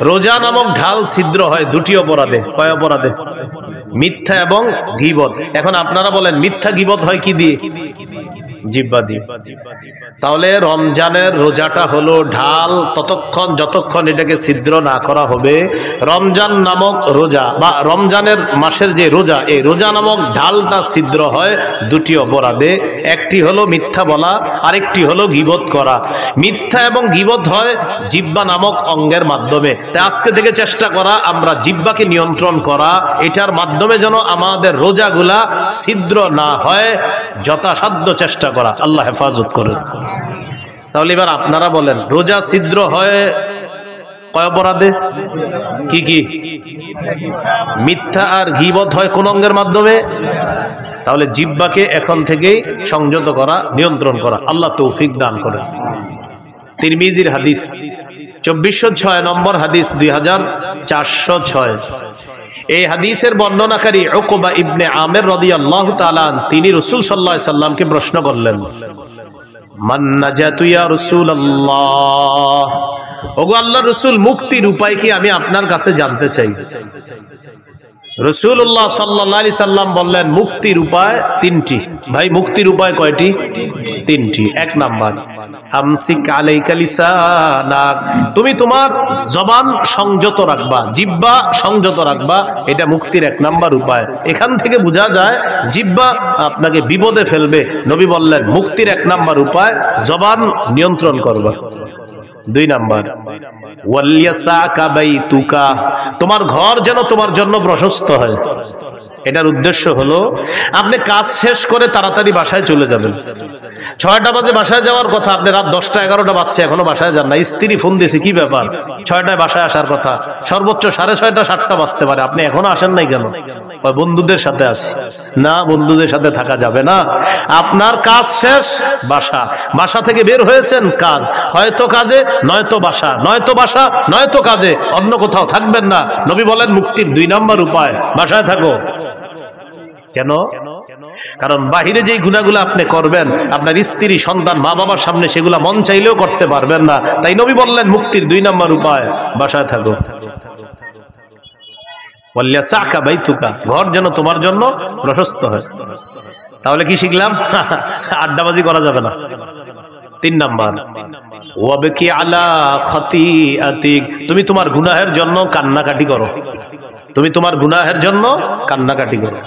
রোজা নামক ঢাল ছিদ্র হয় দুটি অপরাধে। কয় অপরাধে? মিথ্যা এবং গীবত। এখন আপনারা বলেন মিথ্যা গীবত হয় কি দিয়ে? জিহ্বা দিয়ে। তাহলে রমজানের রোজাটা হলো ঢাল, ততক্ষণ যতক্ষণ এটাকে ছিদ্র না করা হবে। রমজান নামক রোজা বা রমজানের মাসের যে রোজা, এই রোজা নামক ঢালটা ছিদ্র হয় দুটি অপরাধে। একটি হলো মিথ্যা বলা, আরেকটি হলো গীবত করা। মিথ্যা এবং গীবত হয় জিহ্বা নামক অঙ্গের মাধ্যমে। তাই আজকে থেকে চেষ্টা করা আমরা জিহ্বাকে নিয়ন্ত্রণ করা, এটার মাধ্যমে যেন আমাদের রোজাগুলা ছিদ্র না হয়, যথাসাধ্য চেষ্টা করা। আল্লাহ হেফাজত করে। তাহলে এবার আপনারা বলেন রোজা ছিদ্র হয় কয় অপরাধে? কি কি? মিথ্যা আর গীবত হয় কোন অঙ্গের মাধ্যমে? তাহলে জিহ্বাকে এখন থেকেই সংযত করা, নিয়ন্ত্রণ করা। আল্লাহ তৌফিক দান করেন। তিরমিজির হাদিস 2406 নম্বর হাদিস, 2406। এই হাদিসের বর্ণনাকারী উকবা ইবনে আমির রাদিয়াল্লাহু তাআলা তিনি রাসূল সাল্লাল্লাহু আলাইহি সাল্লামকে প্রশ্ন করলেন, মান নাজাতু ইয়া রাসূলুল্লাহ, ওগো আল্লাহর রাসূল মুক্তির উপায় কি আমি আপনার কাছে জানতে চাই। রাসূলুল্লাহ সাল্লাল্লাহু আলাইহি সাল্লাম বললেন মুক্তির উপায় তিনটি। ভাই মুক্তির উপায় কয়টি? তিনটি। এক নাম্বার, আমসিক আলাইকা লিসানাক, তুমি তোমার জবান সংযত রাখবা, জিহ্বা সংযত রাখবা। এটা মুক্তির এক নাম্বার উপায়। এখান থেকে বোঝা যায় জিহ্বা আপনাকে বিপদে ফেলবে। নবী বললেন মুক্তির এক নাম্বার উপায় জবান নিয়ন্ত্রণ করবা। দুই নাম্বার, ওয়ালিয়াসাকা বাইতুকা, তোমার ঘর যেন তোমার জন্য প্রশস্ত হয়। এটার উদ্দেশ্য হলো আপনি কাজ শেষ করে তাড়াতাড়ি বাসায় চলে যাবেন। 6টা বাজে বাসায় যাওয়ার কথা, আপনি রাত 10টা 11টা বাজছে এখনো বাসায় যান না। স্ত্রী ফোন দিয়েছে, কি ব্যাপার 6টায় বাসায় আসার কথা, সর্বোচ্চ 6:30 7টা বাজতে পারে, আপনি এখনো আসেন নাই কেন? বন্ধুদের সাথে আসি। না, বন্ধুদের সাথে থাকা যাবে না। আপনার কাজ শেষ, বাসা, বাসা থেকে বের হয়েছেন কাজ, হয়তো কাজে নয়তো বাসা, নয়তো বাসা নয়তো কাজে, অন্য কোথাও থাকবেন না। নবী বলেন মুক্তির 2 নাম্বার উপায় বাসায় থাকো। কেন? কারণ বাহিরে যেই গুনাহগুলো আপনি করবেন আপনার স্ত্রী, সন্তান, মা বাবার সামনে সেগুলা মন চাইলেও করতে পারবেন না। তাই নবী বললেন মুক্তির 2 নাম্বার উপায় বাসায় থাকো। ওয়ালিয়াসাকা বাইতুকা, ঘর যেন তোমার জন্য প্রশস্ত হয়। তাহলে কি শিখলাম? আড্ডাবাজি করা যাবে না। 3 নাম্বার, ওয়াবকি আলা খাতিআতিক, তুমি তোমার গুনাহের জন্য কান্নাকাটি করো। তুমি তোমার গুনাহের জন্য কান্নাকাটি করো।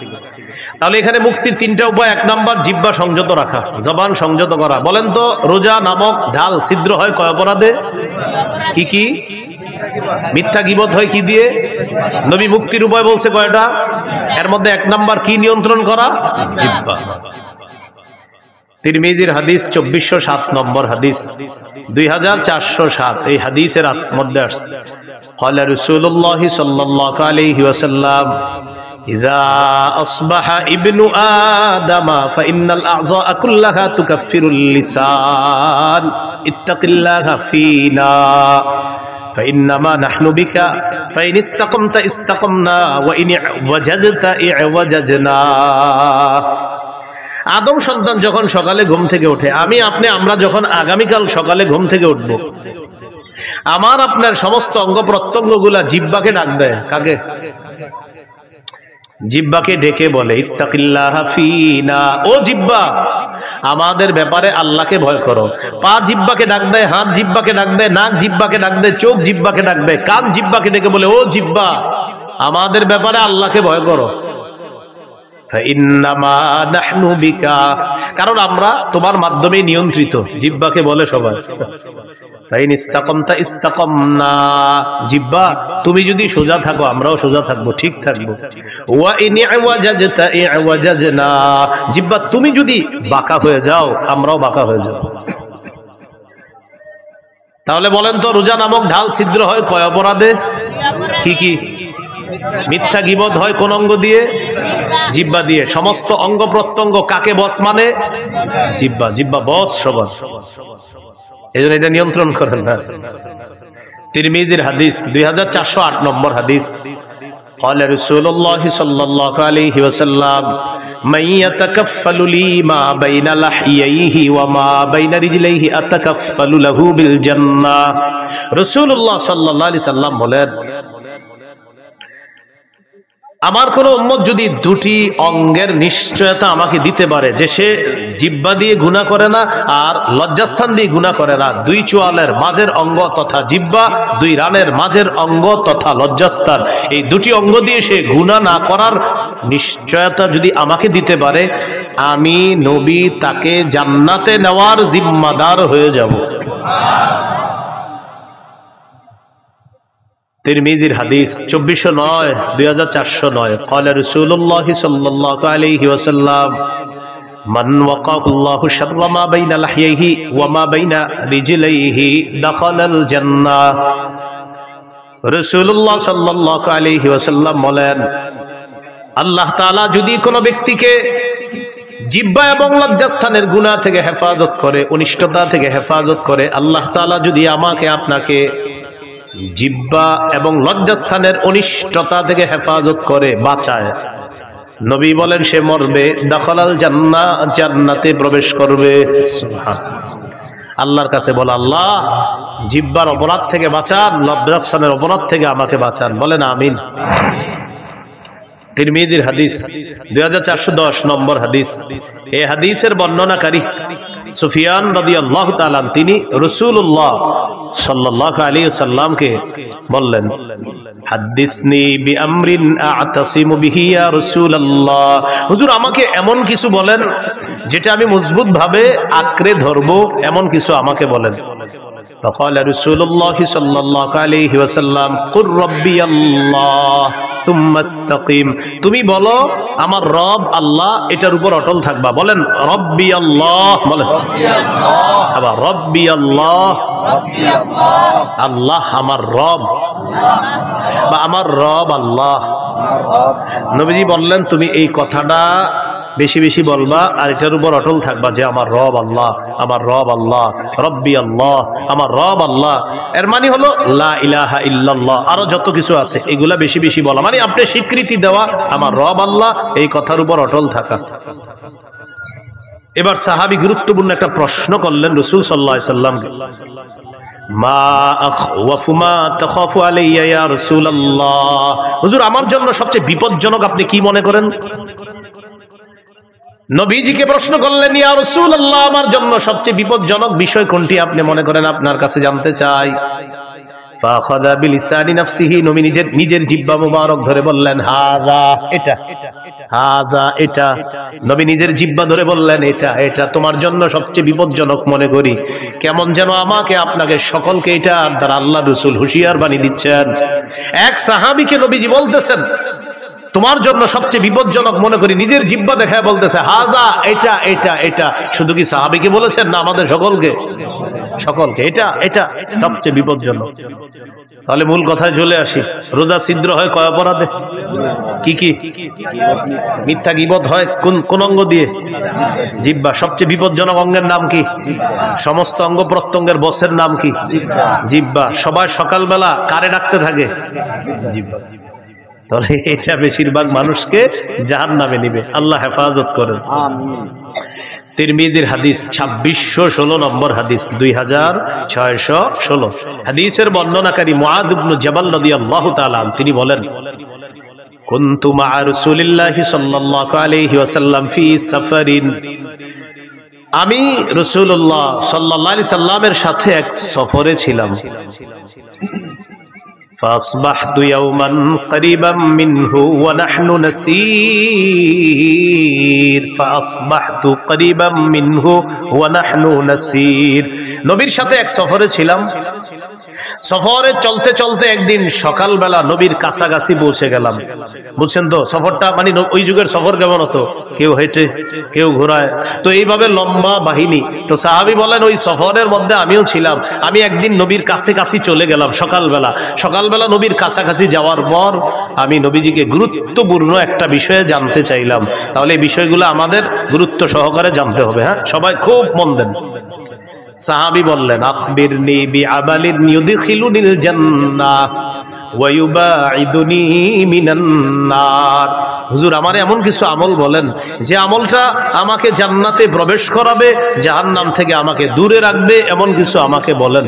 তাহলে এখানে মুক্তির 3টা উপায়। 1 নাম্বার জিহ্বা সংযত রাখা, জবান সংযত করা। বলেন তো রোজা নামক ঢাল ছিদ্র হয় কয় অপরাধে? কি কি? মিথ্যা গীবত হয় কি দিয়ে? নবী মুক্তির উপায় বলছে কয়টা? এর মধ্যে 1 নাম্বার কি নিয়ন্ত্রণ করা? জিহ্বা। তিরমিজির হাদিস 2407 নম্বর হাদিস, 2407। এই হাদিসের মধ্যে আসছে قال رسول الله صلى الله عليه وسلم إذا أصبح ابن آدم فإن الأعضاء كلها تكفر اللسان اتق الله فينا فإنما نحن بك فإن استقمت استقمنا وإن اعوججت اعوججنا। আদম সন্তান যখন সকালে ঘুম থেকে ওঠে, আমি আপনি আমরা যখন আগামীকাল সকালে ঘুম থেকে উঠব, আমার আপনার সমস্ত অঙ্গ প্রত্যঙ্গ গুলা জিহ্বাকে ডাক দেয়। কাকে? জিহ্বাকে ডেকে বলে ইত্তাকিল্লাহ ফিনা, ও জিহ্বা আমাদের ব্যাপারে আল্লাহকে ভয় করো। পা জিহ্বাকে ডাক দেয়, হাত জিহ্বাকে ডাক দেয়, নাক জিহ্বাকে ডাক দেয়, চোখ জিহ্বাকে ডাক দেয়, কান জিহ্বাকে ডেকে বলে ও জিহ্বা আমাদের ব্যাপারে আল্লাহকে ভয় করো। কারণ আমরা তোমার মাধ্যমে নিয়ন্ত্রিত। জিহ্বাকে বলে সবাই জিহ্বা তুমি যদি সোজা থাকো আমরাও সোজা থাকবো, ঠিক থাকবো। জিহ্বা তুমি যদি বাঁকা হয়ে যাও আমরাও বাঁকা হয়ে যাও। তাহলে বলেন তো রোজা নামক ঢাল ছিদ্র হয় কয় অপরাধে? কি কি? মিথ্যা গীবত হয় কোন অঙ্গ দিয়ে? জিহ্বা দিয়ে। সমস্ত অঙ্গ প্রত্যঙ্গ কাকে বস মানে? জিহ্বা। জিহ্বা বস সবার, এজন্য এটা নিয়ন্ত্রণ করেন না। তিরমিজির হাদিস 2408 নম্বর হাদিস, قال رسول الله صلى الله عليه وسلم من يتكفل لي ما بين لحييه وما بين رجليه أتكفل له بالجنة رسول الله صلى الله عليه وسلم বলেন আমার কোন উম্মত যদি দুটি অঙ্গের নিশ্চয়তা আমাকে দিতে পারে যে সে জিহ্বা দিয়ে গুনাহ করে না আর লজ্জাস্থান দিয়ে গুনাহ করে না, দুই চোয়ালের মাঝের অঙ্গ তথা জিহ্বা, দুই রানের মাঝের অঙ্গ তথা লজ্জাস্থান, এই দুটি অঙ্গ দিয়ে সে গুনাহ না করার নিশ্চয়তা যদি আমাকে দিতে পারে, আমি নবী তাকে জান্নাতে নেওয়ার জিম্মাদার হয়ে যাব। তিরমিজির হাদিস 2409 2409 قال رسول الله صلى الله عليه وسلم من وقاه الله شر ما بين لحييه وما بين رجليه دخل الجنة রাসূলুল্লাহ সাল্লাল্লাহু আলাইহি ওয়াসাল্লাম বলেন আল্লাহ তাআলা যদি কোনো ব্যক্তিকে জিহ্বা এবং লজ্জাস্থানের গুনাহ থেকে হেফাজত করে, অনিষ্টতা থেকে হেফাজত করে, আল্লাহ তাআলা যদি আমাকে আপনাকে জিহ্বা এবং লজ্জাস্থানের অনিষ্টতা থেকে হেফাজত করে, বাঁচায়, নবী বলেন সে মরবে, দাখালাল জান্নাহ, জান্নাতে প্রবেশ করবে। আল্লাহর কাছে বলে আল্লাহ জিহ্বার অপরাধ থেকে বাঁচান, লজ্জাস্থানের অপরাধ থেকে আমাকে বাঁচান, বলেন আমিন। তিরমিজির হাদিস 2410 নম্বর হাদিস। এই হাদিসের বর্ণনাকারী সুফিয়ান রাদিয়াল্লাহু তাআলা তিনি রাসূলুল্লাহ সাল্লাল্লাহু আলাইহি ওয়াসাল্লামকে বললেন হাদিসনি বিআমরিন আ'তাসিমু বিহি ইয়া রাসূলুল্লাহ, হুজুর আমাকে এমন কিছু বলেন যেটা আমি মজবুত ভাবে আঁকড়ে ধরবো, এমন কিছু আমাকে বলেন। فقال رسول الله صلى الله عليه وسلم قل ربي الله ثم استقيم, তুমি বলো আমার রব আল্লাহ, এটার উপর অটল থাকবা, বলেন রব্বি আল্লাহ, বলেন আবার রব্বি আল্লাহ, আল্লাহ আমার রব বা আমার রব আল্লাহ। নবীজি বললেন তুমি এই কথাটা বেশি বেশি বলবা আর এটার উপর অটল থাকবা যে আমার রব আল্লাহ, আমার রব আল্লাহ, রব্বি আল্লাহ, আমার রব আল্লাহ। এর মানে হলো লা ইলাহা ইল্লাল্লাহ, আরো যত কিছু আছে এগুলা বেশি বেশি বলা, মানে আপনি স্বীকৃতি দেওয়া আমার রব আল্লাহ, এই কথার উপর অটল থাকা। এবার সাহাবী গুরুত্বপূর্ণ একটা প্রশ্ন করলেন রাসূল সাল্লাল্লাহু আলাইহি সাল্লামকে, মা আখওয়াফু মা তাখাফু আলাইয়া ইয়া রাসূলুল্লাহ, হুজুর আমার জন্য সবচেয়ে বিপজ্জনক আপনি কি মনে করেন? নবীজিকে প্রশ্ন করলেন ইয়া রাসূলুল্লাহ আমার জন্য সবচেয়ে বিপজ্জনক বিষয় কোনটি আপনি মনে করেন, আপনার কাছে জানতে চাই। ফাখাযা বিলিসানি নাফসিহি, নবী নিজের জিহ্বা মুবারক ধরে বললেন হাযা, এটা, হাযা এটা, নবী নিজের জিহ্বা ধরে বললেন এটা, এটা তোমার জন্য সবচেয়ে বিপজ্জনক মনে করি। কেমন যেন আমাকে আপনাকে সকলকে এটা দ্বারা আল্লাহ রাসূল হুঁশিয়ার বানিয়ে দিচ্ছেন। এক সাহাবীকে নবীজি বলতেছেন তোমার জন্য সবচেয়ে বিপজ্জনক মনে করি, নিজের জিহ্বা দেখায় বলতেছে হাযা, এটা এটা এটা। শুধু কি সাহাবীকে বলেছেন না আমাদের সকলকে? সকলকে, এটা এটা সবচেয়ে বিপজ্জনক। তাহলে মূল কথায় চলে আসি, রোজা ছিদ্র হয় কয় অপরাধে? কি কি? মিথ্যা গীবত হয় কোন অঙ্গ দিয়ে? জিহ্বা। সবচেয়ে বিপজ্জনক অঙ্গের নাম কি? সমস্ত অঙ্গ প্রত্যঙ্গের বসের নাম কি? জিহ্বা। সবাই সকালবেলা কারে ডাকতে থাকে? জিহ্বা। তাহলে এটা বেশিরভাগ মানুষকে জাহান্নামে নিবে, আল্লাহ হেফাজত করেন। তিরমিজির হাদিস 2616 নম্বর হাদিস, 2616 হাদিসের বর্ণনাকারী মুআদ ইবনে জাবাল রাদিয়াল্লাহু তাআলা তিনি বলেন কুনতু মা রাসূলিল্লাহি সাল্লাল্লাহু আলাইহি ওয়াসাল্লাম ফি সাফারিন, আমি রাসূলুল্লাহ সাল্লাল্লাহু আলাইহি সাল্লামের সাথে এক সফরে ছিলাম। فأصبحت يوما قريبا منه ونحن نسير فأصبحت قريبا منه ونحن نسير, নবীর সাথে এক সফরে ছিলাম। সফরে চলতে চলতে একদিন সকালবেলা নবীর কাছাকাছি পৌঁছে গেলাম। বুঝছেন তো সফরটা, মানে ওই যুগের সফর কেমন হতো, কেউ হেঁটে কেউ ঘোড়ায়, তো এইভাবে লম্বা বাহিনী। তো সাহাবী বলেন ওই সফরের মধ্যে আমিও ছিলাম। আমি একদিন নবীর কাছাকাছি চলে গেলাম সকালবেলা নবীর কাছাকাছি যাওয়ার পর আমি নবীজিকে গুরুত্বপূর্ণ একটা বিষয়ে জানতে চাইলাম। তাহলে এই বিষয়গুলো আমাদের গুরুত্ব সহকারে জানতে হবে। হ্যাঁ, সবাই খুব মন দেন। সাহাবী বললেন আখবিরনি বিআমালিন ইউদখিলুনিল জান্নাহ, ওয়া ইউবাইদুনি মিনান নার। হুজুর আমার এমন কিছু আমল বলেন যে আমলটা আমাকে জান্নাতে প্রবেশ করাবে, জাহান্নাম থেকে আমাকে দূরে রাখবে, এমন কিছু আমাকে বলেন।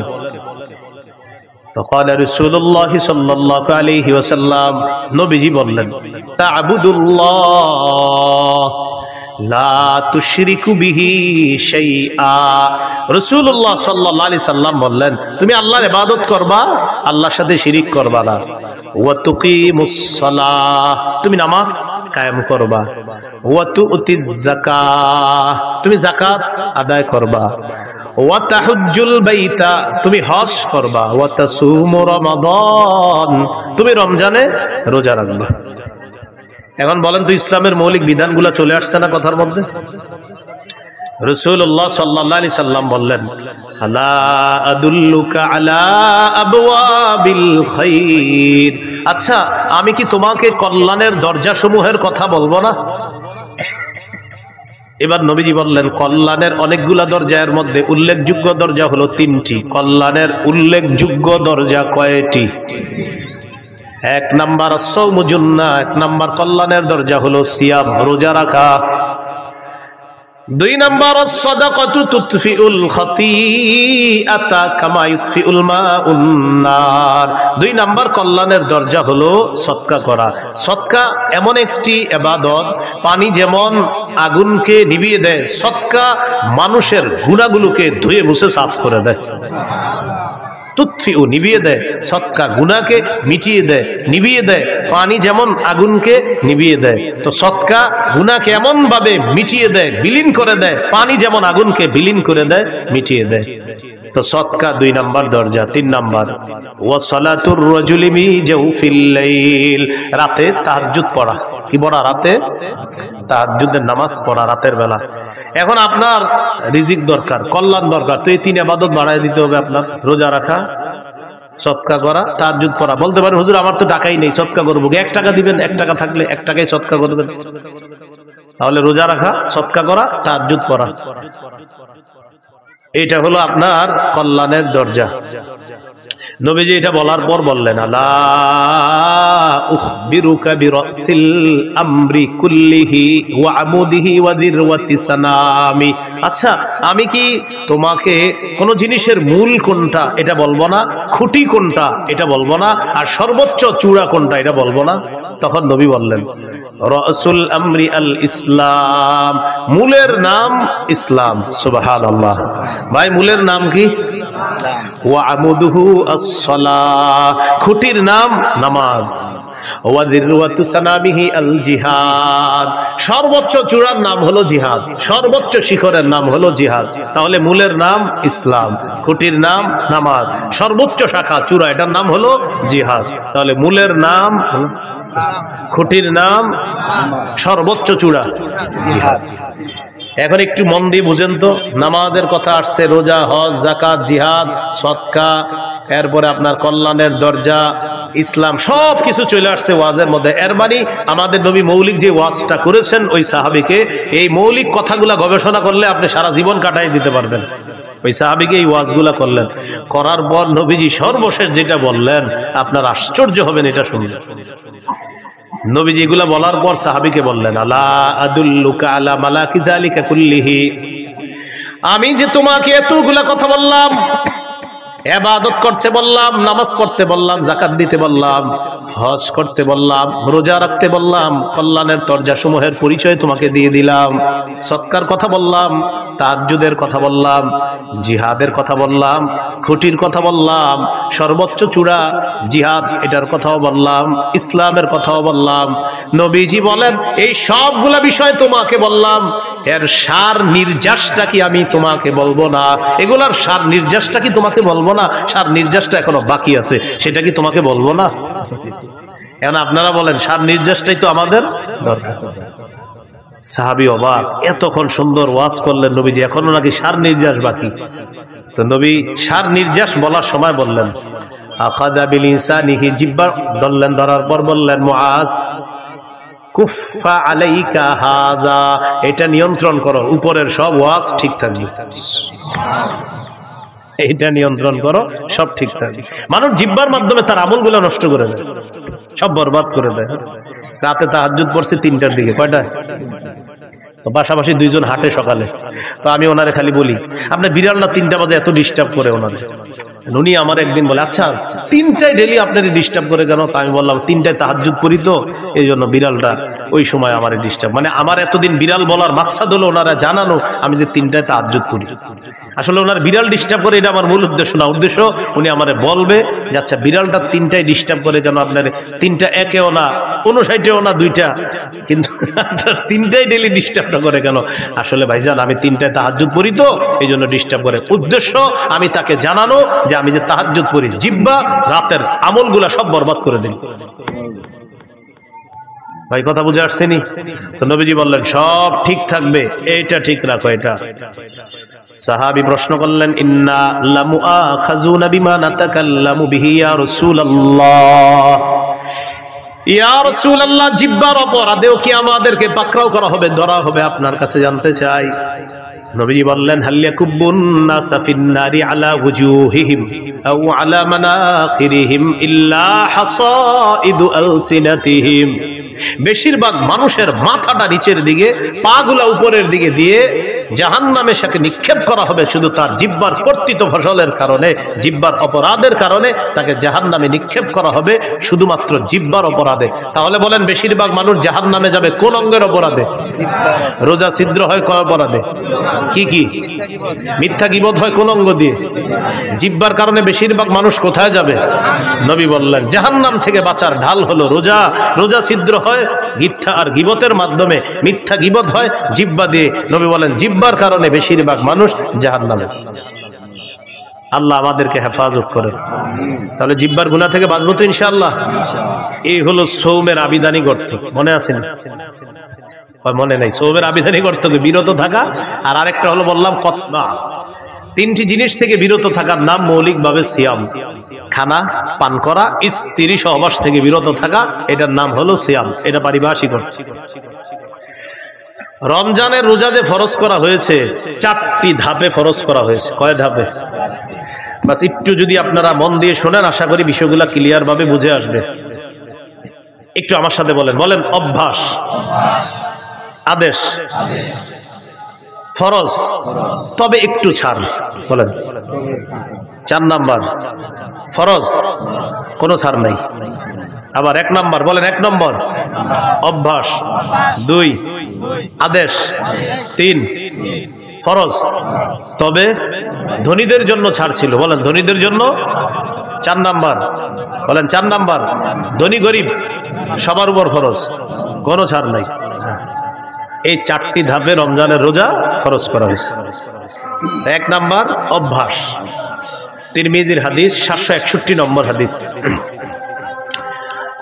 فقال رسول الله صلى الله عليه وسلم নবীজি বললেন তা'বুদুল্লাহ লা তুশরিকু বিহি শাইআ। রাসূলুল্লাহ সাল্লাল্লাহু আলাইহি সাল্লাম বললেন তুমি আল্লাহর ইবাদত করবা, আল্লাহর সাথে শিরিক করবা না। ওয়া তুকিমুস সালাহ তুমি নামাজ কায়েম করবা। ওয়া তুতিজ যাকাত তুমি যাকাত আদায় করবা। ওয়া তাহুজ্জুল বাইতা তুমি হজ করবা। ওয়া তাসুমু রমাদান তুমি রমজানে রোজা রাখবা। এখন বলেন তো ইসলামের মৌলিক বিধানগুলো চলে আসছে না কথার মধ্যে? রাসূলুল্লাহ সাল্লাল্লাহু আলাইহি সাল্লাম বললেন আলা আদুল্লুকা আলা আবওয়াবিল খাইর। আচ্ছা আমি কি তোমাকে কল্যাণের দরজাসমূহের কথা বলবো না? এবার নবীজি বললেন কল্যাণের অনেকগুলা দরজার মধ্যে উল্লেখযোগ্য দরজা হলো 3টি। কল্যাণের উল্লেখযোগ্য দরজা কয়টি? 1 নাম্বার সাওমু জুন্নাহ, 1 নাম্বার কল্যাণের দরজা হলো সিয়াম রোজা রাখা। 2 নাম্বার সাদাকাতু তুতফিউল খাতিআতা কামা ইউতফিউল মাউন নার। 2 নাম্বার কল্যাণের দরজা হলো সদকা করা। সদকা এমন একটি ইবাদত, পানি যেমন আগুনকে নিভিয়ে দেয়, সদকা মানুষের গুনাহগুলোকে ধুয়ে মুছে সাফ করে দেয়। তুতফিউ নিভিয়ে দেয়, সদকা গুনাহকে মিটিয়ে দেয়, নিভিয়ে দেয়। পানি যেমন আগুনকে নিভিয়ে দেয়, তো সদকা গুনাহকে এমন ভাবে মিটিয়ে দেয়, বিলীন করে দেয়, পানি যেমন আগুনকে বিলীন করে দেয়, মিটিয়ে দেয়। তো সদকা 2 নাম্বার দরজা। 3 নাম্বার ওয়া সালাতুর রাজুলি ফি জাওফিল লাইল রাতে তাহাজ্জুদ পড়া। কি পড়া? রাতে তাহাজ্জুদের নামাজ পড়া রাতের বেলা। এখন আপনার রিজিক দরকার, কল্যাণ দরকার, তো এই 3 ইবাদত বাড়ায় দিতে হবে আপনার। রোজা রাখা, সদকা করা, তাহাজ্জুদ পড়া। বলতে পারেন হুজুর আমার তো টাকাই নেই, সদকা করবো। 1 টাকা দিবেন, 1 টাকা থাকলে 1 টাকায় সদকা করবেন। তাহলে রোজা রাখা, সদকা করা, তাহাজ্জুদ পড়া, এটা হলো আপনার কল্যাণের দরজা। নবীজি এটা বলার পর বললেন আলা উখবিরুকা বিরাসিল আমরি কুল্লিহি ওয়া আমুদিহি ওয়া দিরওয়াতি সানামি। আচ্ছা আমি কি তোমাকে কোন জিনিসের মূল কোনটা এটা বলবো না, খুঁটি কোনটা এটা বলবো না, আর সর্বোচ্চ চূড়া কোনটা এটা বলবো না? তখন নবী বললেন রাসুল আমরি আল ইসলাম, মূলের নাম ইসলাম। সুবহানাল্লাহ। ভাই মূলের নাম কি? ওয়া আমুদুহু as-সালাহ, খুঁটির নাম নামাজ। ওয়া দিরওয়াতু সানামিহি আল জিহাদ, সর্বোচ্চ চূড়ার নাম হলো জিহাদ, সর্বোচ্চ শিখরের নাম হলো জিহাদ। তাহলে মূলের নাম ইসলাম, খুঁটির নাম নামাজ, সর্বোচ্চ শাখা চূড়া এটার নাম হলো জিহাদ। তাহলে মূলের নাম, খুঁটির নাম, সর্বোচ্চ চূড়া জিহাদ। এখন একটু মন দিয়ে বুঝেন তো, নামাজের কথা আসছে, রোজা, হজ, যাকাত, জিহাদ, সদকা, এরপরে আপনার কল্যাণের দরজা, ইসলাম, সব কিছু চলে আসছে ওয়াজের মধ্যে। এর মানে আমাদের নবী মৌলিক যে ওয়াজটা করেছেন ওই সাহাবীকে, এই মৌলিক কথাগুলা গবেষণা করলে আপনি সারা জীবন কাটাই দিতে পারবেন। ওই সাহাবীকে এই ওয়াজগুলা করলেন, করার পর নবীজি সর্বশেষ যেটা বললেন আপনার আশ্চর্য হবেন এটা শুনলে। নবীজি এগুলা বলার পর সাহাবীকে বললেন আলা আদুল্লুকা আলা মালাকি যালিকা কুল্লিহি, আমি যে তোমাকে এতগুলা কথা বললাম, ইবাদত করতে বললাম, নামাজ পড়তে বললাম, যাকাত দিতে বললাম, হজ করতে বললাম, রোজা রাখতে বললাম, কল্যাণের দরজা সমূহের পরিচয় তোমাকে দিয়ে দিলাম, সদকার কথা বললাম, তাহাজ্জুদের কথা বললাম, জিহাদের কথা বললাম, খুঁটির কথা বললাম, সর্বোচ্চ চূড়া জিহাদ এটার কথাও বললাম, ইসলামের কথাও বললাম। নবীজি বলেন এই সবগুলা বিষয় তোমাকে বললাম, এর সার নির্যাসটা কি আমি তোমাকে বলবো না? এগুলার সার নির্যাসটা কি তোমাকে বলবো না? সার নির্যাসটা এখনো বাকি আছে, সেটা কি তোমাকে বলবো না? এখন আপনারা বলেন সার নির্যাসটাই তো আমাদের দরকার। সাহাবী অবাক, এতক্ষণ সুন্দর ওয়াজ করলেন নবীজি, এখনো নাকি সার নির্যাস বাকি। তো নবী সার নির্যাস বলার সময় বললেন আখাযা বিল ইনসানিহি, জিহ্বা ধরলেন, ধরার পর বললেন মুআজ কুফা আলাইকা হাযা, এটা নিয়ন্ত্রণ করো, উপরের সব ওয়াজ ঠিক থাকবে। এইটা নিয়ন্ত্রণ করো, সব ঠিক থাকবে। মানুষ জিহ্বার মাধ্যমে তার আমলগুলো নষ্ট করে দেয়, সব বরবাদ করে দেয়। রাতে তাহাজ্জুদ পড়ছি 3টার দিকে, কয়টা? পাশাপাশি দুইজন হাঁটে সকালে, তো আমি ওনারে খালি বলি আপনি বিড়াল না 3টা বাজে এত ডিস্টার্ব করে ওনারে। উনি আমার একদিন বলে আচ্ছা 3টায় ডেলি আপনার ডিস্টার্ব করে কেন? আমি বললাম 3টায় তাহাজ্জুদ পড়ি তো এই জন্য বিড়ালটা ওই সময় আমার ডিস্টার্ব। মানে আমার এতদিন বিড়াল বলার মাকসাদ হলো ওনারা জানানো আমি যে 3টায় তাহাজ্জুদ পড়ি। আসলে ওনার বিড়াল ডিস্টার্ব করে এটা আমার মূল উদ্দেশ্য না, উদ্দেশ্য উনি আমারে বলবে যে আচ্ছা বিড়ালটা 3টায় ডিস্টার্ব করে যেন আপনার 3টা একেও না 59ও না 2টা, কিন্তু 3টায় ডেলি ডিস্টার্ব করে কেন? আসলে ভাইজান আমি 3টায় তাহাজ্জুদ পড়ি তো এই জন্য ডিস্টার্ব করে। উদ্দেশ্য আমি তাকে জানানো যে আমি যে তাহাজ্জুদ পড়ি, জিহ্বা রাতের আমলগুলা সব বরবাদ করে দিই। ভাই কথা বুঝে আসছেনি? তো নবীজি বললেন সব ঠিক থাকবে, এইটা ঠিক রাখো। এটা সাহাবী প্রশ্ন করলেন ইন্না লামুআখাযুনা বিমা নাতাকাল্লামু বিহি ইয়া রাসূলুল্লাহ, ইয়া রাসূলুল্লাহ জিহ্বার অপরাধেও কি আমাদেরকে পাকড়াও করা হবে, ধরা হবে? আপনার কাছে জানতে চাই। নবীজি বললেন হাল ইয়াকুবুন নাসা ফিন নারি আলা ওয়ুজুহিহিম আও আলা মানাখিরিহিম ইল্লা হাসাইদু আলসিনাতিহিম। বেশিরভাগ মানুষের মাথাটা নিচের দিকে, পাগুলা উপরের দিকে দিয়ে জাহান্নামে সেকে নিক্ষেপ করা হবে শুধু তার জিহ্বার কর্তৃত্ব ফসলের কারণে, জিহ্বার অপরাধের কারণে তাকে জাহান্নামে নিক্ষেপ করা হবে শুধুমাত্র জিহ্বার অপরাধে। তাহলে বলেন বেশিরভাগ মানুষ জাহান্নামে যাবে কোন অঙ্গের অপরাধে? রোজা ছিদ্র হয় কয় অপরাধে? কি কি? মিথ্যা গীবত হয় কোন অঙ্গ দিয়ে? জিহ্বার কারণে বেশিরভাগ মানুষ কোথায় যাবে? নবী বললেন জাহান্নাম থেকে বাঁচার ঢাল হলো রোজা। রোজা ছিদ্র হয় মিথ্যা আর গীবতের মাধ্যমে, মিথ্যা গীবত হয় জিহ্বা দিয়ে। নবী বলেন জিহ্বার কারণে বেশিরভাগ মানুষ জাহান্নামে। আল্লাহ আমাদেরকে হেফাজত করে। তাহলে জিহ্বার গুনাহ থেকে বাঁচবো তো ইনশাআল্লাহ। এই হলো সওমের আবিধানিক অর্থ, মনে আছে না? মনে নাই? সওমের আবিধানিক অর্থ বিরত থাকা, আর আরেকটা হলো বললাম কতবা। 3টি জিনিস থেকে বিরত থাকার নাম মৌলিকভাবে সিয়াম। খানা পান করা, স্ত্রী সহবাস থেকে বিরত থাকা, এটার নাম হলো সিয়াম। এটা পারিভাষিক অর্থ। রমজানের রোজা যে ফরজ করা হয়েছে 4টি ধাপে ফরজ করা হয়েছে। কয় ধাপে? বাস একটু যদি আপনারা মন দিয়ে শোনেন আশা করি বিষয়গুলো ক্লিয়ার ভাবে বুঝে আসবে। একটু আমার সাথে বলেন, বলেন অভ্যাস, আদেশ, ফরজ, তবে একটু ছাড়। বলেন 4 নাম্বার ফরজ, কোনো ছাড় নাই। আবার 1 নাম্বার, বলেন 1 নম্বর অভ্যাস, 2 আদেশ, 3 ফরজ, তবে ধনীদের জন্য ছাড় ছিল। বলেন ধনীদের জন্য 4 নাম্বার, বলেন 4 নাম্বার ধনী গরিব সবার উপর ফরজ, কোনো ছাড় নাই। এই 4টি ধাপে রমজানের রোজা ফরজ করা হয়েছে। 1 নাম্বার অভ্যাস, তিরমিজির হাদিস, 761 নম্বর হাদিস।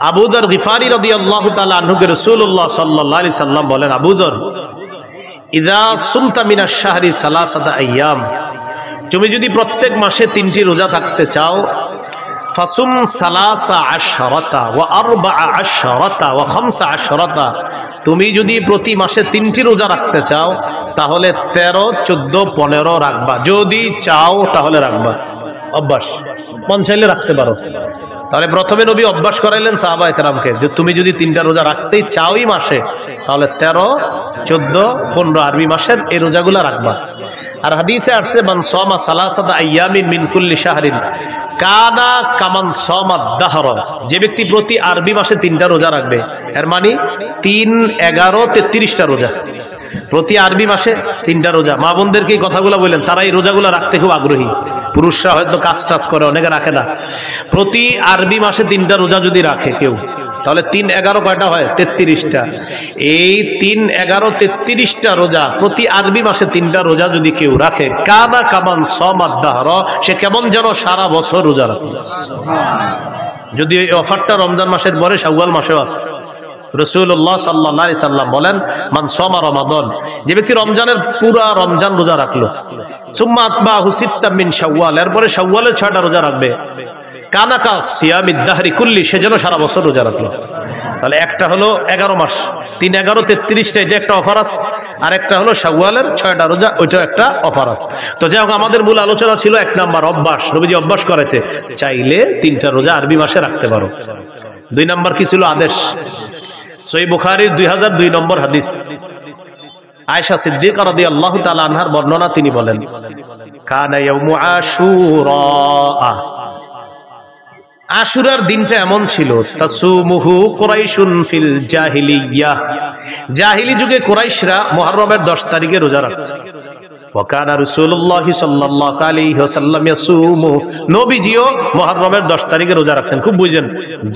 আবু যর গিফারি রাদিয়াল্লাহু তাআলা আনহুকে রাসূলুল্লাহ সাল্লাল্লাহু আলাইহি সাল্লাম বলেন, আবু যর ইযা সুমতা মিনাশ শাহরি সালাসাতা আইয়াম, তুমি যদি প্রত্যেক মাসে 3টি রোজা থাকতে চাও, ফাসুম সালাসা আশরাতা ওয়া আরবাআ আশরাতা ওয়া খামসা আশরাতা, তুমি যদি প্রতি মাসে 3টি রোজা রাখতে চাও তাহলে 13, 14, 15 রাখবা। যদি চাও তাহলে রাখবা। অভ্যাস, মন চাইলে রাখতে পারো। তাহলে প্রথমে নবী অভ্যাস করাইলেন সাহাবায়ে কেরামকে যে তুমি যদি 3টা রোজা রাখতেই চাওই মাসে তাহলে 13, 14, 15 আরবি মাসের এই রোজাগুলো রাখবা। আর হাদিসে আসছে মান সামা সালাসাতা আইয়ামিন মিন কুল্লি শাহরিন কানা কামান সামা দাহর, যে ব্যক্তি প্রতি আরবি মাসে 3টা রোজা রাখবে, এর মানে 3, 11, 33টা রোজা। প্রতি আরবি মাসে 3টা রোজা। মা বোনদেরকে এই কথাগুলো বললেন, তারা এই রোজাগুলো রাখতে খুব আগ্রহী। পুরুষরা হয়তো কাজ টাজ করে, অনেকে রাখে না। প্রতি আরবি মাসে 3টা রোজা যদি রাখে কেউ, তাহলে 3, 11 কয়টা হয়? 33টা। এই 3, 11, 33টা রোজা, প্রতি আরবি মাসে 3টা রোজা যদি কেউ রাখে, কানা কামান সামাদ দাহর, সে কেমন যেন সারা বছর রোজা রাখে। যদি এই অফারটা রমজান মাসের পরে শাওয়াল মাসেও আছে। রাসূলুল্লাহ সাল্লাল্লাহু আলাইহি সাল্লাম বলেন, মান সামা রমাদান, যে ব্যক্তি রমজানের পুরা রমজান রোজা রাখলো, সুম্মা আতবাহু সিত্তাম মিন শাওয়াল, এরপরে শাওয়ালের 6টা রোজা রাখবে, কানাকা সিয়ামিদ দাহরি কুল্লি, সে যেন সারা বছর রোজা রাখলো। তাহলে একটা হলো 11 মাস, 3, 11, 33টা, এটা একটা অফার আছে। আর একটা হলো শাওয়ালের 6টা রোজা, ওইটাও একটা অফার আছে। তো যাই হোক, আমাদের মূল আলোচনা ছিল 1 নাম্বার অভ্যাস, নবীজি অভ্যাস করেছে, চাইলে 3টা রোজা আরবি মাসে রাখতে পারো। 2 নাম্বার কি ছিল? আদেশ। সহিহ বুখারীর 2002 নম্বর হাদিস, আয়েশা সিদ্দিকা রাদিয়াল্লাহু তাআলা আনহার বর্ণনা, তিনি বলেন, কানা ইয়াউমু আশুরা, আশুরার দিনটা এমন ছিল, তাসুমুহু কুরাইশুন ফিল জাহিলিয়াহ, জাহিলি যুগে কুরাইশরা মুহররমের 10 তারিখে রোজা রাখত। ওয়া কানা রাসূলুল্লাহ সাল্লাল্লাহু আলাইহি ওয়াসাল্লাম ইয়াসুমু, নবীজিও মুহররমের 10 তারিখে রোজা রাখতেন। খুব বুঝেন,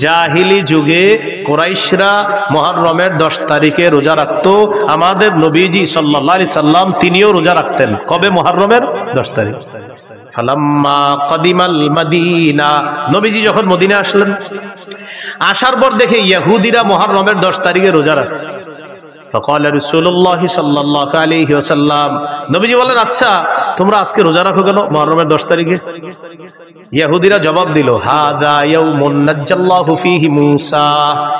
জাহিলি যুগে কুরাইশরা মুহররমের 10 তারিখে রোজা রাখতো, আমাদের নবীজি সাল্লাল্লাহু আলাইহি সাল্লাম তিনিও রোজা রাখতেন। কবে? মুহররমের 10 তারিখ। ফালাম্মা কাদিমাল মাদিনা, নবীজি যখন মদিনা আসলেন, আসার পর দেখে ইহুদিরা মুহররমের 10 তারিখে রোজা রাখে। فقال رسول الله صلى الله عليه وسلم, নবীজি বলেন, আচ্ছা তোমরা আজকে রোজা রাখো কেন মুহররমের 10 তারিখে? ইহুদিরা জবাব দিল, হাদা ইয়াউমুন নাজ্জাল্লাহু ফীহি মূসা,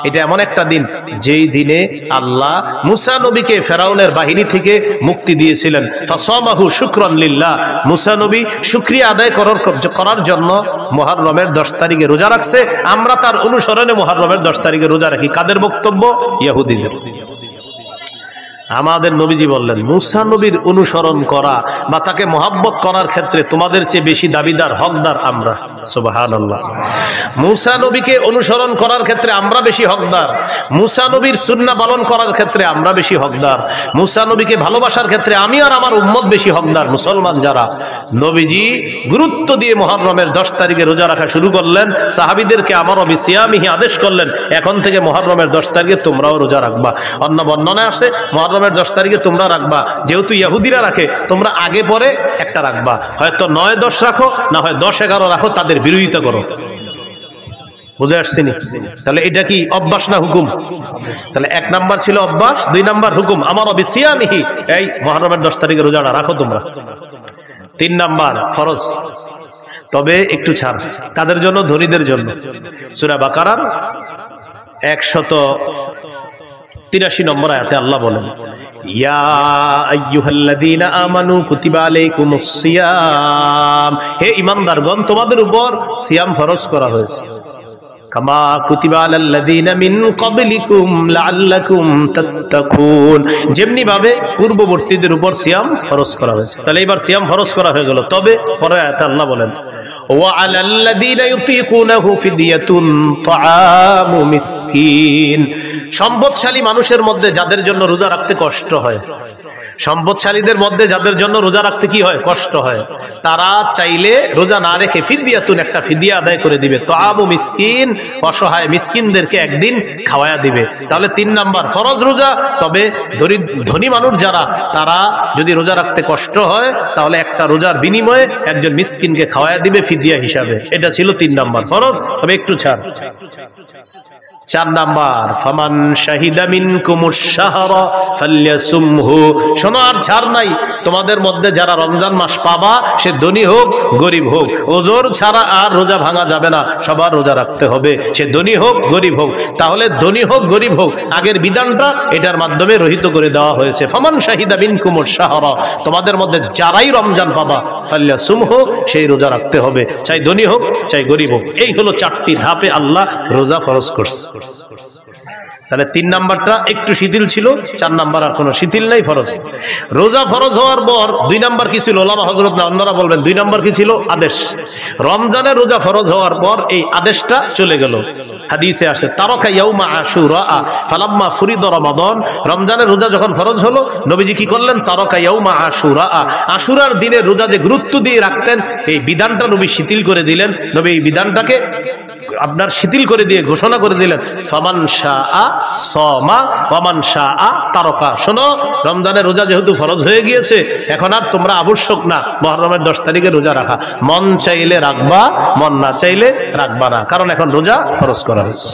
এটা এমন একটা দিন যেই দিনে আল্লাহ মূসা নবীকে ফেরাউনের বাহিনী থেকে মুক্তি দিয়েছিলেন। ফাসামাহু শুকরান লিল্লাহ, মূসা নবী শুকরিয়া আদায় করার জন্য মুহররমের 10 তারিখে রোজা রাখছে। আমরা তার অনুসরণে মুহররমের 10 তারিখে রোজা রাখি। কাদের বক্তব্য? ইহুদিদের। আমাদের নবীজি বললেন, মূসা নবীর অনুসরণ করা বা তাকে মহব্বত করার ক্ষেত্রে তোমাদের চেয়ে বেশি দাবিদার, হকদার আমরা। সুবহানাল্লাহ। মূসা নবীকে অনুসরণ করার ক্ষেত্রে আমরা বেশি হকদার, মূসা নবীর সুন্নাহ পালন করার ক্ষেত্রে আমরা বেশি হকদার, মূসা নবীকে ভালোবাসার ক্ষেত্রে আমি আর আমার উম্মত বেশি হকদার। মুসলমান যারা, নবীজি গুরুত্ব দিয়ে মুহররমের 10 তারিখে রোজা রাখা শুরু করলেন। সাহাবীদেরকে আমারও বিসিয়ামিহি আদেশ করলেন, এখন থেকে মুহররমের 10 তারিখে তোমরাও রোজা রাখবা। অন্য বর্ণনায় আছে মুহররমের 10 তারিখে তোমরা রাখবা, যেহেতু ইহুদিরা রাখে তোমরা আগে পরে একটা রাখবা, হয়তো 9-10 রাখো, না হয় 10-11 রাখো, তাদের বিরোধিতা করো। বুঝে আসছেনি? তাহলে এটা কি অভ্যাস না হুকুম? তাহলে 1 নাম্বার ছিল অভ্যাস, 2 নাম্বার হুকুম, আমারও বিসিয়ামিহি, এই মুহররমের 10 তারিখে রোজাটা রাখো তোমরা। 3 নাম্বার ফরজ, তবে একটু ছাড়। কাদের জন্য? ধনীদের জন্য। সূরা বাকারার 183 নম্বর আয়াতে আল্লাহ বলেন, ইয়া আইয়ুহাল্লাযীনা আমানু কুতিবা আলাইকুমুস সিয়াম, হে ঈমানদারগণ তোমাদের উপর সিয়াম ফরজ করা হয়েছে। কামা কুতিবা আলাল্লাযীনা মিন ক্বাবলিকুম লাআল্লাকুম তাত্তাকুন, যেমনি ভাবে পূর্ববর্তীদের উপর সিয়াম ফরজ করা হয়েছে। তাহলে এবার সিয়াম ফরজ করা হয়ে গেল। তবে পরের আয়াতে আল্লাহ বলেন, وعلى الذين يطيقونه فدية طعام مسكين, সম্পদশালী মানুষের মধ্যে যাদের জন্য রোজা রাখতে কষ্ট হয়, সম্পদশালীদের মধ্যে যাদের জন্য রোজা রাখতে কি হয়? কষ্ট হয়, তারা চাইলে রোজা না রেখে ফিদিয়াতুন, একটা ফিদিয়া আদায় করে দিবে। তাআমু মিসকিন, অসহায় মিসকিনদেরকে একদিন খাওয়ায়া দিবে। তাহলে 3 নাম্বার ফরজ রোজা, তবে ধনী মানুষ যারা, তারা যদি রোজা রাখতে কষ্ট হয় তাহলে একটা রোজার বিনিময়ে একজন মিসকিনকে খাওয়ায়া দিবে ফিদিয়া হিসাবে। এটা ছিল 3 নাম্বার ফরজ, তবে একটু ছাড়। 4 নাম্বার, ফামান শাহিদা মিনকুমুশ শাহরা ফালইয়াসুমহু, শোনো আর ছাড় নাই, তোমাদের মধ্যে যারা রমজান মাস পাবা, সে ধনী হোক গরিব হোক, ওজর ছাড়া আর রোজা ভাঙা যাবে না, সবার রোজা রাখতে হবে, সে ধনী হোক গরিব হোক। তাহলে ধনী হোক গরিব হোক, আগের বিধানটা এটার মাধ্যমে রহিত করে দেওয়া হয়েছে। ফামান শাহিদা মিনকুমুশ শাহরা, তোমাদের মধ্যে যারাই রমজান পাবা, ফালইয়াসুমহু, সেই রোজা রাখতে হবে, চাই ধনী হোক চাই গরিব হোক। এই হলো 4টি ধাপে আল্লাহ রোজা ফরজ করছে। তাহলে 3 নাম্বারটা একটু শিথিল ছিল, 4 নাম্বার আর কোনো শিথিল নাই, ফরজ। রোজা ফরজ হওয়ার পর 2 নাম্বার কি ছিল? ওলামা হযরত না অন্যরা বলবেন 2 নাম্বার কি ছিল? আদেশ। রমজানের রোজা ফরজ হওয়ার পর এই আদেশটা চলে গেল। হাদিসে আসে, তারাকা ইয়াউমা আশুরা ফালাম্মা ফুরিদা রমাদান, রমজানের রোজা যখন ফরজ হলো, নবীজি কি করলেন? তারাকা ইয়াউমা আশুরা, আশুরার দিনের রোজা যে গুরুত্ব দিয়ে রাখতেন, এই বিধানটা নবী শিথিল করে দিলেন। নবী এই বিধানটাকে আপনার শিথিল করে দিয়ে ঘোষণা করে দিলেন, ফামান শাআ সামা ওয়া মান শাআ তারাকা। শোনো, রমজানের রোজা যেহেতু ফরজ হয়ে গিয়েছে, এখন আর তোমরা আবশ্যক না মুহররমের 10 তারিখে রোজা রাখা, মন চাইলে রাখবা, মন না চাইলে রাখবা না, কারণ এখন রোজা ফরজ করা হয়েছে।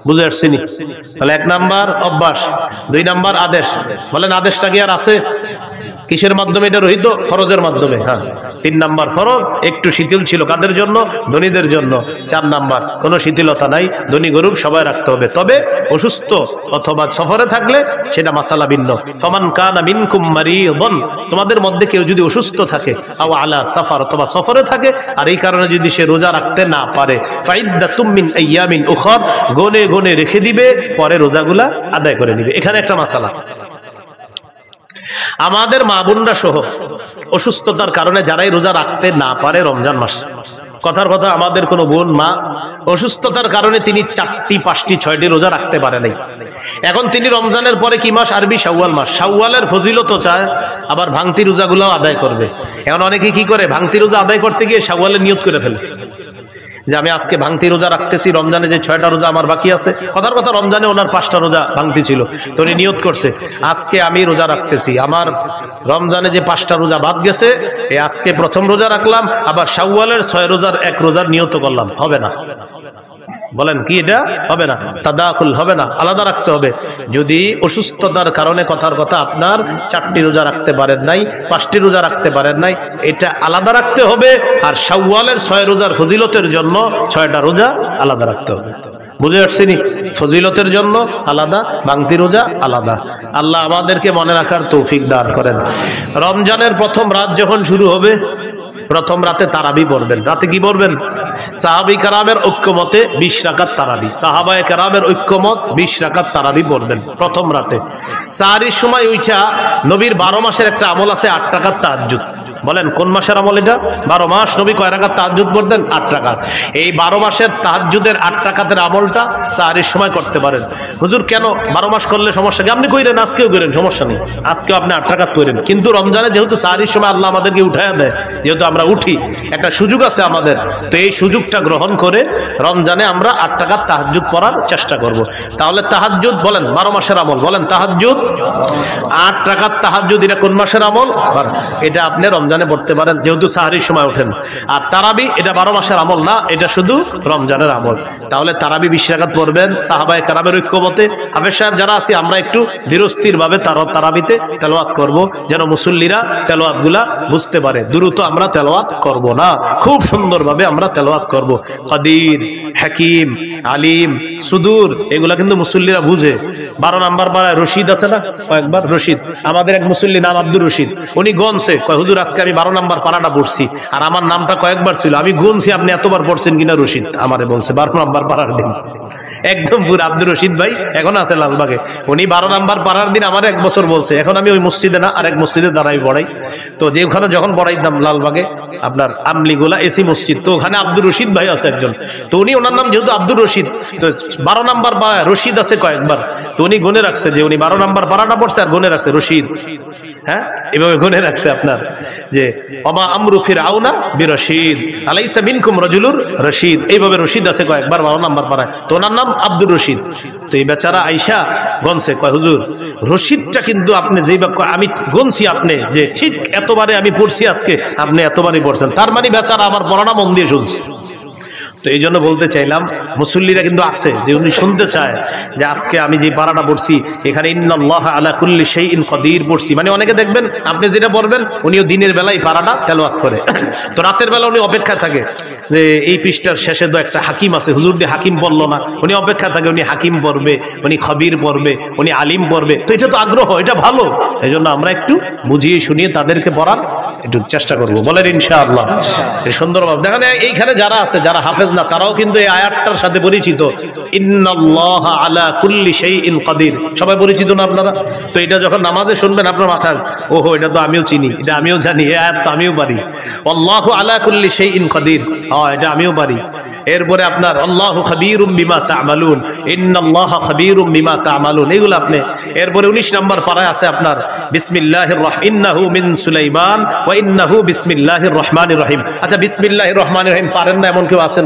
বুঝে আসছেনি? তাহলে 1 নাম্বার অভ্যাস, 2 নাম্বার আদেশ। বলেন আদেশটা কি আর আছে? কিসের মাধ্যমে এটা রহিত? ফরজের মাধ্যমে। হ্যাঁ, 3 নাম্বার ফরজ একটু শিথিল ছিল কাদের জন্য? ধনীদের জন্য। 4 নাম্বার কোনো শিথিলতা নাই, ধনী গরিব সবাই রাখতে হবে, তবে অসুস্থ অথবা সফরে থাকলে সেটা মাসালা ভিন্ন। ফামান কানা মিনকুম মারিদান, তোমাদের মধ্যে কেউ যদি অসুস্থ থাকে, আও আলা সাফার, অথবা সফরে থাকে, আর এই কারণে যদি সে রোজা রাখতে না পারে, ফাইদ্দাতুম মিন আইয়ামিন উখর, গনে গনে রেখে দিবে, পরে রোজাগুলা আদায় করে নিবে। এখানে একটা মাসালা, আমাদের মা বোনরা সহ অসুস্থতার কারণে যারাই রোজা রাখতে না পারে রমজান মাস, কথার কথা আমাদের কোনো বোন মা অসুস্থতার কারণে তিনি 4টি 5টি 6টি রোজা রাখতে পারে নাই, এখন তিনি রমজানের পরে কি মাস? আরবি শাওয়াল মাস। শাওয়ালের ফজিলত চায়, আবার ভাঙতি রোজাগুলোও আদায় করবে। এখন অনেকে কি করে, ভাঙতি রোজা আদায় করতে গিয়ে শাওয়ালের নিয়ত করে ফেলে যে আমি আজকে ভাঙতি রোজা রাখতেছি, রমজানে যে 6টা রোজা আমার বাকি আছে, কথার কথা রমজানে ওনার 5টা রোজা ভাঙতি ছিল, তো উনি নিয়ত করছে আজকে আমি রোজা রাখতেছি, আমার রমজানে যে 5টা রোজা বাদ গেছে, এই আজকে প্রথম রোজা রাখলাম, আবার শাওয়ালের 6 রোজার 1 রোজার নিয়ত করলাম। হবে না, বলেন কি এটা? হবে না, তাদাখুল হবে না, আলাদা রাখতে হবে। যদি অসুস্থতার কারণে কথার কথা আপনার 4টি রোজা রাখতে পারেন নাই, 5টি রোজা রাখতে পারেন নাই, এটা আলাদা রাখতে হবে। আর শাওয়ালের 6 রোজার ফজিলতের জন্য 6টা রোজা আলাদা রাখতে হবে। বুঝে আসছেনি? ফজিলতের জন্য আলাদা, ভাঙতি রোজা আলাদা। আল্লাহ আমাদেরকে মনে রাখার তৌফিক দান করেন। রমজানের প্রথম রাত যখন শুরু হবে, প্রথম রাতে তারাবি পড়বেন। রাতে কি পড়বেন? সাহাবী কেরামের ঐক্যমতে 20 রাকাত তারাবি, সাহাবায়ে কেরামের ঐক্যমত 20 রাকাত তারাবি পড়বেন প্রথম রাতে। সাহারির সময় উঠা নবীর 12 মাসের একটা আমল আছে, 8 রাকাত তাহাজ্জুদ। বলেন কোন মাসের আমল এটা? 12 মাস নবী কয় রাকাত তাহাজ্জুদ পড়তেন? 8 রাকাত। এই 12 মাসের তাহাজ্জুদের 8 রাকাতের আমলটা সাহারির সময় করতে পারেন। হুজুর কেন 12 মাস করলে সমস্যা কি? আপনি কইরেন, আজকেও করেন, সমস্যা নেই, আজকেও আপনি 8 রাকাত করেন। কিন্তু রমজানে যেহেতু সাহারির সময় আল্লাহ আমাদেরকে উঠায় দেয়, যেহেতু আমরা উঠি, একটা সুযোগ আছে আমাদের, তো এই সুযোগটা গ্রহণ করে রমজানে আমরা 8 রাকাত তাহাজ্জুদ পড়ার চেষ্টা করব। তাহলে তাহাজ্জুদ বলেন 12 মাসের আমল, বলেন তাহাজ্জুদ 8 রাকাত তাহাজ্জুদ, এটা কোন মাসের আমল? এটা আপনি রমজানে পড়তে পারেন, যেহেতু সাহারির সময় ওঠেন। আর তারাবি এটা 12 মাসের আমল না, এটা শুধু রমজানের আমল। তাহলে তারাবি 20 রাকাত পড়বেন সাহাবায়ে কেরামের ঐক্যমতে। হাফেজ সাহেব যারা আছি আমরা একটু ধীরস্থির ভাবে তারাবিতে তেলাওয়াত করব, যেন মুসল্লিরা তেলাওয়াতগুলা বুঝতে পারে। দ্রুত আমরা তেলাওয়াত করব না, খুব সুন্দরভাবে আমরা তেলাওয়াত করব। কাদির, হাকিম, আলিম, সুদূর, এগুলা কিন্তু মুসল্লিরা বুঝে। 12 নাম্বার পাড়ায় রশিদ আছে না, কয়েকবার রশিদ, আমাদের এক মুসল্লি নাম আব্দুর রশিদ, উনি গনছে, কয় হুজুর আজকে আমি 12 নাম্বার পাড়াটা পড়ছি, আর আমার নামটা কয়েকবার ছিল, আমি গুনছি আপনি এতবার পড়ছেন কিনা। রশিদ আমারে বলছে 12 নাম্বার পাড়ার দিন, একদম পুরো আব্দুর রশিদ ভাই এখন আছে লালবাগে, উনি 12 নাম্বার পাড়ার দিন আমার 1 বছর বলছে। এখন আমি ওই মসজিদে না, আরেক মসজিদে দাঁড়াই পড়াই, তো যে ওখানে যখন পড়াইতাম লালবাগে আপনার আমলিগোলা এসি মসজিদ, তো ওখানে আব্দুর রশিদ ভাই আছে একজন, তো উনি ওনার নাম যেহেতু আব্দুর রশিদ, তো 12 নাম্বার পাড়ায় রশিদ আছে কয়েকবার, তো উনি গুনে রাখছে যে উনি 12 নাম্বার পাড়াটা পড়ছে, আর গুনে রাখছে রশিদ। হ্যাঁ, এভাবে গুনে রাখছে আপনার যে ওমা আমরু ফিরআউনা বিরশিদ আলাইসা মিনকুম রাজুলুর রশিদ, এইভাবে রশিদ আছে কয়েকবার 12 নাম্বার পাড়ায়, তো ওনার নাম আব্দুর রশিদ। তো এই বেচারা আইসা গনছে, কয় হুজুর রশিদটা কিন্তু আপনি যেই আমি গনছি আপনি যে ঠিক এতবারে আমি পড়ছি আজকে, আপনি এতবারই পড়ছেন, তার মানে বেচারা আমার পড়াটা মন দিয়ে শুনছে। তো এই জন্য বলতে চাইলাম মুসল্লিরা কিন্তু আছে যে উনি শুনতে চায় যে আজকে আমি যে পারাটা পড়ছি এখানে ইন্নাল্লাহা আলা কুল্লি শাইইন কাদির পড়ছি, মানে অনেকে দেখবেন আপনি যেটা পড়বেন উনিও দিনের বেলায় পারাটা তেলাওয়াত করে, তো রাতের বেলা উনি অপেক্ষায় থাকে যে এই পৃষ্ঠার শেষে তো একটা হাকিম আছে, হুজুর দিয়ে হাকিম পড়লো না, উনি অপেক্ষা থাকে উনি হাকিম পড়বে, উনি খবির পড়বে, উনি আলিম পড়বে, তো এটা তো আগ্রহ, এটা ভালো। এই জন্য আমরা একটু বুঝিয়ে শুনিয়ে তাদেরকে পড়ার একটু চেষ্টা করবো, বলেন ইনশাআল্লাহ। সুন্দরভাবে দেখেন এইখানে যারা আছে, যারা হাফেজ না, তারাও কিন্তু এই আয়াতটার সাথে পরিচিত, ইন্নাল্লাহা আলা কুল্লি শাইইন কাদির, সবাই পরিচিত না আপনারা? তো এটা যখন নামাজে শুনবেন আপনার মাথায় ওহো এটা তো আমিও চিনি, এটা আমিও জানি, এই আয়াত তো আমিও পারি, আল্লাহু আলা কুল্লি শাইইন কাদির, এটা আমিও পারি। এরপরে আপনার আল্লাহু খাবীরুম বিমা তা'মালুন, ইন্নাল্লাহা খাবীরুম বিমা তা'মালুন, এগুলো আপনি। এরপরে 19 নম্বর পারায় আছে আপনার বিসমিল্লাহির রাহমানির ইন্নাহু মিন সুলাইমান ওয়া ইন্নাহু বিসমিল্লাহির রহমানির রহিম। আচ্ছা বিসমিল্লাহির রহমানির রহিম পারেন না এমন কেউ আছেন?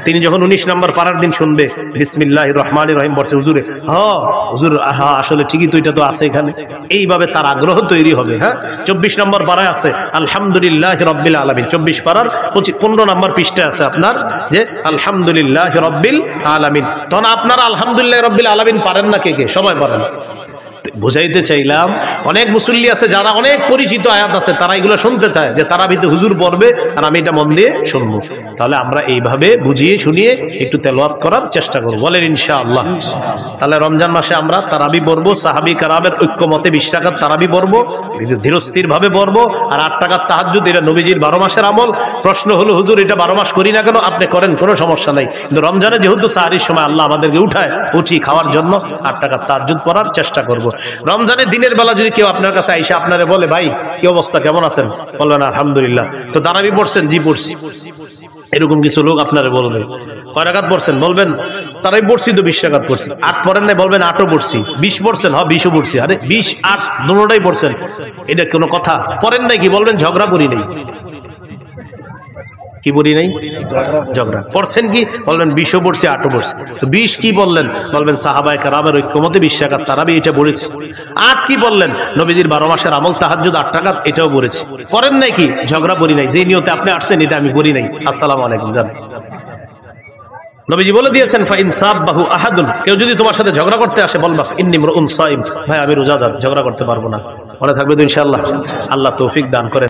তিনি যখন 19 নম্বর পারার দিন শুনবে বিসমিল্লাহির রহমানির রহিম বলছে, হুজুরে হুজুর আসলে ঠিকই তো, এটা তো আছে এখানে, এইভাবে তার আগ্রহ তৈরি হবে। হ্যাঁ, 24 নম্বর পারায় আছে আলহামদুলিল্লাহি রাব্বিল আলামিন, 24 পারার 15 নম্বর পৃষ্ঠায় আছে আপনার যে আলহামদুলিল্লাহি রাব্বিল আলামিন। তখন আপনারা আলহামদুলিল্লাহি রাব্বিল আলামিন পারেন না কে কে? সবাই পারেন। বুঝাইতে চাইলাম অনেক মুসল্লি আছে যারা অনেক পরিচিত আয়াত আছে, তারা এগুলো শুনতে চায় যে তারাবিতে হুজুর পড়বে আর আমি এটা মন দিয়ে শুনবো। তাহলে আমরা এইভাবে বুঝিয়ে শুনিয়ে একটু তেলাওয়াত করার চেষ্টা করব, বলেন ইনশাআল্লাহ। তাহলে রমজান মাসে আমরা তারাবি পড়বো, সাহাবী কারামের ঐক্যমতে 20 রাকাত তারাবি পড়বো, ধীরস্থির ভাবে পড়বো। আর 8 রাকাত তাহাজ্জুদ, এটা নবীজির 12 মাসের আমল। প্রশ্ন হলো হুজুর এটা 12 মাস করি না কেন? আপনি করেন, কোনো সমস্যা নাই, কিন্তু রমজানে যেহেতু সাহারির সময় আল্লাহ আমাদেরকে উঠি খাওয়ার জন্য 8 রাকাত তাহাজ্জুদ পড়ার চেষ্টা করব। রমজানের দিনের বেলা যদি কেউ আপনার কাছে আইসা আপনারে বলে ভাই কি অবস্থা, কেমন আছেন, বলবেন আলহামদুলিল্লাহ। তো তারাবি পড়ছেন? জি পড়ছি। এরকম কিছু লোক আপনারে বলবে কয় রাকাত পড়ছেন? বলবেন তারাবি পড়ছি তো 20 রাকাত পড়ছি। 8 পড়েন নাই? বলবেন 8ও পড়ছি। 20 পড়ছেন? হ্যাঁ 20ও পড়ছি। আরে 20 8 দুটোটাই পড়ছেন, এটা কোনো কথা? পড়েন নাই কি? বলবেন ঝগড়া করি নাই। কি বলি নাই? ঝগড়া। পড়ছেন কি? বলবেন 20ও পড়ছি 8ও পড়ছি। তো 20 কি বললেন? বলবেন সাহাবায়ে কেরামের ঐক্যমতে 20 রাকাত তারাবি, এটা পড়েছি। 8 কি বললেন? নবীজির 12 মাসের আমল তাহাজ্জুদ 8 রাকাত, এটাও পড়েছি। করেন নাই কি? ঝগড়া করি নাই। যে নিয়তে আপনি আসছেন এটা আমি করি নাই। আসসালামু আলাইকুম। জান নবীজি বলে দিয়েছেন ফাইন সাববাহু আহাদুন, কেউ যদি তোমার সাথে ঝগড়া করতে আসে বলবা ইন্নী ইমরুন সাইম, ভাই আমি রোজাদার, ঝগড়া করতে পারবো না। মনে থাকবে তো ইনশাআল্লাহ। আল্লাহ তৌফিক দান করেন।